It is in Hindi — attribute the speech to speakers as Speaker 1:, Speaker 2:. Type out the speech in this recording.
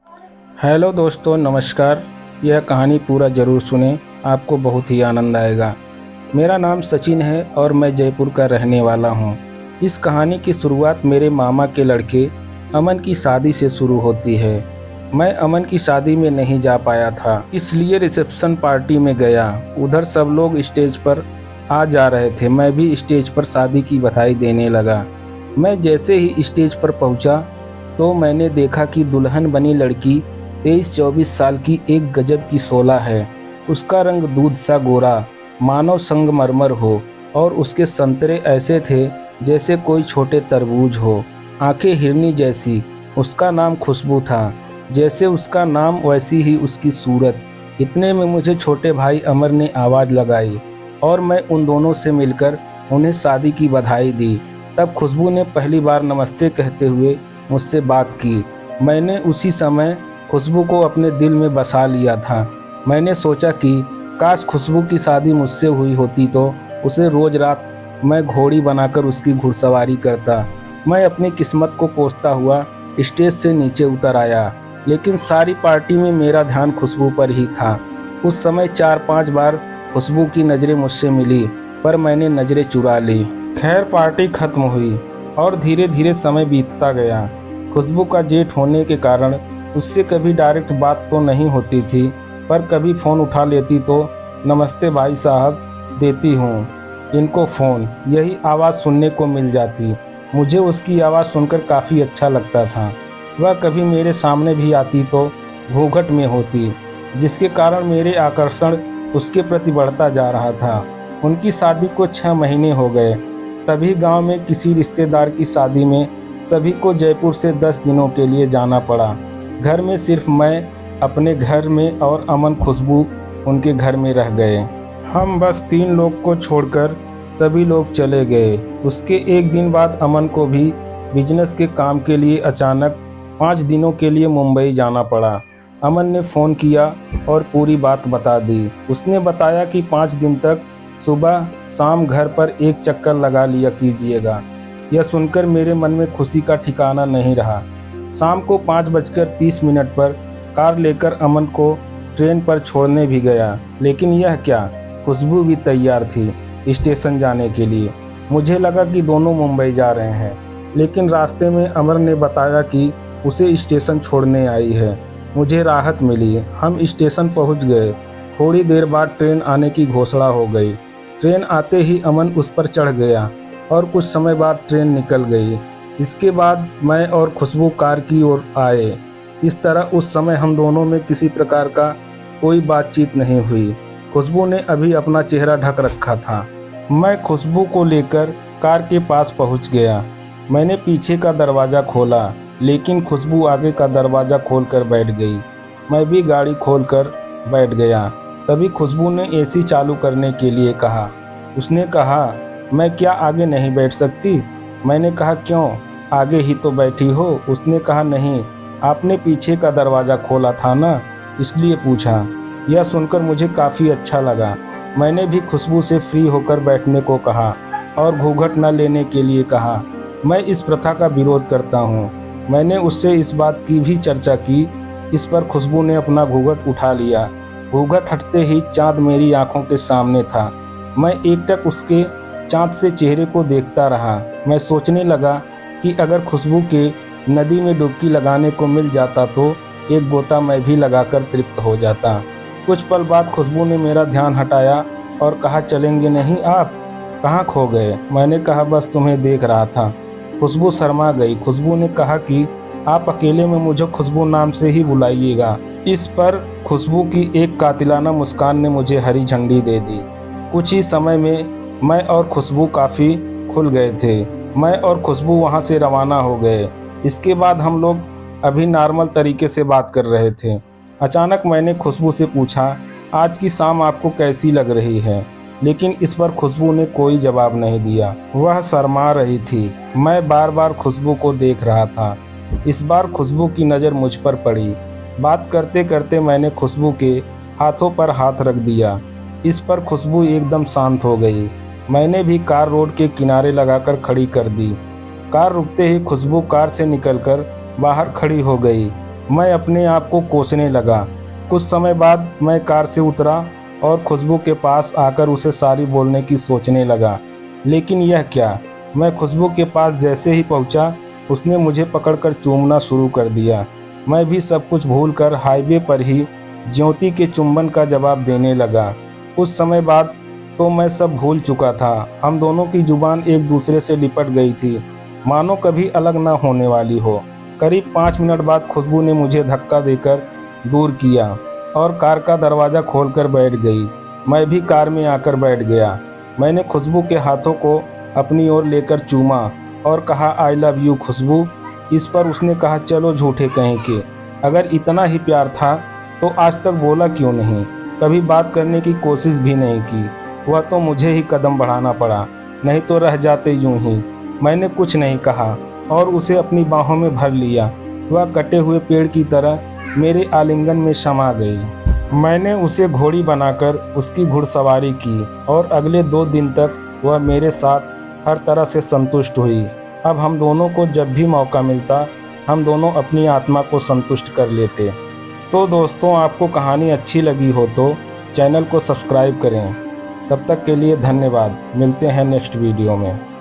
Speaker 1: हेलो दोस्तों, नमस्कार। यह कहानी पूरा ज़रूर सुनें, आपको बहुत ही आनंद आएगा। मेरा नाम सचिन है और मैं जयपुर का रहने वाला हूँ। इस कहानी की शुरुआत मेरे मामा के लड़के अमन की शादी से शुरू होती है। मैं अमन की शादी में नहीं जा पाया था, इसलिए रिसेप्शन पार्टी में गया। उधर सब लोग स्टेज पर आ जा रहे थे। मैं भी स्टेज पर शादी की बधाई देने लगा। मैं जैसे ही स्टेज पर पहुंचा तो मैंने देखा कि दुल्हन बनी लड़की 23-24 साल की एक गजब की शोला है। उसका रंग दूध सा गोरा, मानो संगमरमर हो, और उसके संतरे ऐसे थे जैसे कोई छोटे तरबूज हो। आंखें हिरनी जैसी। उसका नाम खुशबू था। जैसे उसका नाम वैसी ही उसकी सूरत। इतने में मुझे छोटे भाई अमर ने आवाज़ लगाई और मैं उन दोनों से मिलकर उन्हें शादी की बधाई दी। तब खुशबू ने पहली बार नमस्ते कहते हुए मुझसे बात की। मैंने उसी समय खुशबू को अपने दिल में बसा लिया था। मैंने सोचा कि काश खुशबू की शादी मुझसे हुई होती तो उसे रोज़ रात मैं घोड़ी बनाकर उसकी घुड़सवारी करता। मैं अपनी किस्मत को कोसता हुआ स्टेज से नीचे उतर आया, लेकिन सारी पार्टी में मेरा ध्यान खुशबू पर ही था। उस समय 4-5 बार खुशबू की नज़रें मुझसे मिली, पर मैंने नज़रें चुरा ली। खैर, पार्टी खत्म हुई और धीरे धीरे समय बीतता गया। खुशबू का जेठ होने के कारण उससे कभी डायरेक्ट बात तो नहीं होती थी, पर कभी फ़ोन उठा लेती तो नमस्ते भाई साहब, देती हूँ इनको फ़ोन, यही आवाज़ सुनने को मिल जाती। मुझे उसकी आवाज़ सुनकर काफ़ी अच्छा लगता था। वह कभी मेरे सामने भी आती तो घूंघट में होती, जिसके कारण मेरे आकर्षण उसके प्रति बढ़ता जा रहा था। उनकी शादी को 6 महीने हो गए। तभी गांव में किसी रिश्तेदार की शादी में सभी को जयपुर से 10 दिनों के लिए जाना पड़ा। घर में सिर्फ मैं अपने घर में और अमन खुशबू उनके घर में रह गए। हम बस 3 लोग को छोड़कर सभी लोग चले गए। उसके एक दिन बाद अमन को भी बिजनेस के काम के लिए अचानक 5 दिनों के लिए मुंबई जाना पड़ा। अमन ने फ़ोन किया और पूरी बात बता दी। उसने बताया कि 5 दिन तक सुबह शाम घर पर एक चक्कर लगा लिया कीजिएगा। यह सुनकर मेरे मन में खुशी का ठिकाना नहीं रहा। शाम को 5:30 पर कार लेकर अमन को ट्रेन पर छोड़ने भी गया, लेकिन यह क्या, खुशबू भी तैयार थी स्टेशन जाने के लिए। मुझे लगा कि दोनों मुंबई जा रहे हैं, लेकिन रास्ते में अमर ने बताया कि उसे स्टेशन छोड़ने आई है। मुझे राहत मिली। हम स्टेशन पहुंच गए। थोड़ी देर बाद ट्रेन आने की घोषणा हो गई। ट्रेन आते ही अमन उस पर चढ़ गया और कुछ समय बाद ट्रेन निकल गई। इसके बाद मैं और खुशबू कार की ओर आए। इस तरह उस समय हम दोनों में किसी प्रकार का कोई बातचीत नहीं हुई। खुशबू ने अभी अपना चेहरा ढक रखा था। मैं खुशबू को लेकर कार के पास पहुंच गया। मैंने पीछे का दरवाज़ा खोला, लेकिन खुशबू आगे का दरवाज़ा खोलकर बैठ गई। मैं भी गाड़ी खोलकर बैठ गया। तभी खुशबू ने एसी चालू करने के लिए कहा। उसने कहा, मैं क्या आगे नहीं बैठ सकती? मैंने कहा, क्यों, आगे ही तो बैठी हो। उसने कहा, नहीं, आपने पीछे का दरवाज़ा खोला था ना, इसलिए पूछा। यह सुनकर मुझे काफ़ी अच्छा लगा। मैंने भी खुशबू से फ्री होकर बैठने को कहा और घूंघट न लेने के लिए कहा। मैं इस प्रथा का विरोध करता हूँ। मैंने उससे इस बात की भी चर्चा की। इस पर खुशबू ने अपना घूंघट उठा लिया। घूंघट हटते ही चाँद मेरी आंखों के सामने था। मैं एकटक उसके चाँद से चेहरे को देखता रहा। मैं सोचने लगा कि अगर खुशबू के नदी में डुबकी लगाने को मिल जाता तो एक गोता मैं भी लगाकर तृप्त हो जाता। कुछ पल बाद खुशबू ने मेरा ध्यान हटाया और कहा, चलेंगे नहीं आप? कहाँ खो गए? मैंने कहा, बस तुम्हें देख रहा था। खुशबू शर्मा गई। खुशबू ने कहा कि आप अकेले में मुझे खुशबू नाम से ही बुलाइएगा। इस पर खुशबू की एक कातिलाना मुस्कान ने मुझे हरी झंडी दे दी। कुछ ही समय में मैं और खुशबू काफ़ी खुल गए थे। मैं और खुशबू वहाँ से रवाना हो गए। इसके बाद हम लोग अभी नॉर्मल तरीके से बात कर रहे थे। अचानक मैंने खुशबू से पूछा, आज की शाम आपको कैसी लग रही है? लेकिन इस पर खुशबू ने कोई जवाब नहीं दिया। वह शर्मा रही थी। मैं बार बार खुशबू को देख रहा था। इस बार खुशबू की नज़र मुझ पर पड़ी। बात करते करते मैंने खुशबू के हाथों पर हाथ रख दिया। इस पर खुशबू एकदम शांत हो गई। मैंने भी कार रोड के किनारे लगाकर खड़ी कर दी। कार रुकते ही खुशबू कार से निकलकर बाहर खड़ी हो गई। मैं अपने आप को कोसने लगा। कुछ समय बाद मैं कार से उतरा और खुशबू के पास आकर उसे सॉरी बोलने की सोचने लगा, लेकिन यह क्या, मैं खुशबू के पास जैसे ही पहुंचा, उसने मुझे पकड़कर चूमना शुरू कर दिया। मैं भी सब कुछ भूलकर हाईवे पर ही ज्योति के चुंबन का जवाब देने लगा। कुछ समय बाद तो मैं सब भूल चुका था। हम दोनों की जुबान एक दूसरे से लिपट गई थी, मानो कभी अलग ना होने वाली हो। करीब 5 मिनट बाद खुशबू ने मुझे धक्का देकर दूर किया और कार का दरवाज़ा खोलकर बैठ गई। मैं भी कार में आकर बैठ गया। मैंने खुशबू के हाथों को अपनी ओर लेकर चूमा और कहा, आई लव यू खुशबू। इस पर उसने कहा, चलो झूठे कहीं के, अगर इतना ही प्यार था तो आज तक बोला क्यों नहीं, कभी बात करने की कोशिश भी नहीं की। वह तो मुझे ही कदम बढ़ाना पड़ा, नहीं तो रह जाते यूं ही। मैंने कुछ नहीं कहा और उसे अपनी बाहों में भर लिया। वह कटे हुए पेड़ की तरह मेरे आलिंगन में समा गई। मैंने उसे घोड़ी बनाकर उसकी घुड़सवारी की और अगले 2 दिन तक वह मेरे साथ हर तरह से संतुष्ट हुई। अब हम दोनों को जब भी मौका मिलता, हम दोनों अपनी आत्मा को संतुष्ट कर लेते। तो दोस्तों, आपको कहानी अच्छी लगी हो तो चैनल को सब्सक्राइब करें। तब तक के लिए धन्यवाद। मिलते हैं नेक्स्ट वीडियो में।